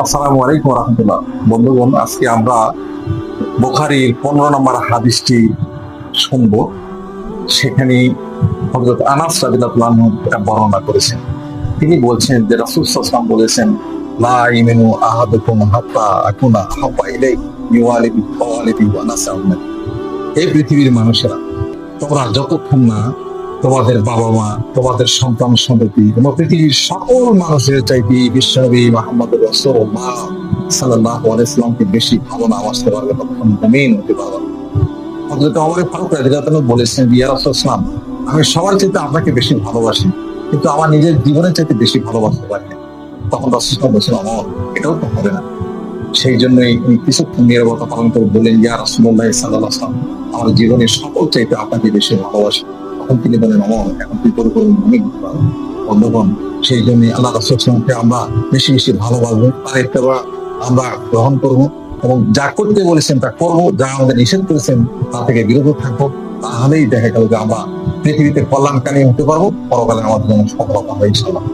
আসসালামু আলাইকুম রহমতুল্লাহ। বন্ধুগণ, আজকে আমরা বুখারীর 15 নম্বর হাদিসটি শুনবো। সেখানে হযরত আনাস রাদিয়াল্লাহু আনহু এটা বর্ণনা করেছেন। তিনি বলছেন যে রাসূল সাল্লাল্লাহু আলাইহি ওয়াসাল্লাম বলেছেন, লা ইমিনু আহাদুকুম হাত্তা আকুনা হাব্বা ইলাইহি মিন ওয়ালিদি ওয়া নাসা উম্মতি। এই পৃথিবীর মানুষেরা, তোমরা যতক্ষণ না তোমাদের বাবা মা, তোমাদের সন্তান সন্ততি এবং পৃথিবীর সকল মানুষের চাইতে বিশ্বনবী মুহাম্মদ রাসূলুল্লাহ সাল্লাল্লাহু আলাইহি ওয়াসাল্লামকে বেশি ভালো না বাসতে পারবে, তখন মুমিন হতে পারবে না। হযরত ওমর ফারুক রাদিয়াল্লাহু আনহু বলেছেন, ইয়া রাসূলুল্লাহ, আমি সবার চাইতে আপনাকে বেশি ভালোবাসি, কিন্তু আমার নিজের জীবনের চাইতে বেশি ভালোবাসতে পারি না। তখন রাসূলুল্লাহ বলেছেন, ওমর, এটাও তো হবে না। সেই জন্যই তিনি কিছুক্ষণ নীরবতা পালন করে বললেন, ইয়া রাসূলুল্লাহ সাল্লাল্লাহু আলাইহি ওয়াসাল্লাম, আমার জীবনের সকল চাইতে আপনাকে বেশি ভালোবাসি। তখন তিনি বলেন, ওমর, এখন তুই করে করে মুমিন হতে পারবে। বন্ধুগণ, সেই জন্য আল্লাহ রাসূল সাল্লাল্লাহু আলাইহি ওয়াসাল্লামকে আমরা বেশি বেশি ভালোবাসবো, তার ইত্তেবা আমরা গ্রহণ করব এবং যা করতে বলেছেন তা করব, যা আমাদের নিষেধ করেছেন তা থেকে বিরত থাকবো। তাহলেই দেখা গেল যে আমরা পৃথিবীতে কল্যাণকামী হতে পারবো, পরকালে আমাদের জন্য সফলতা হবে ইনশাআল্লাহ।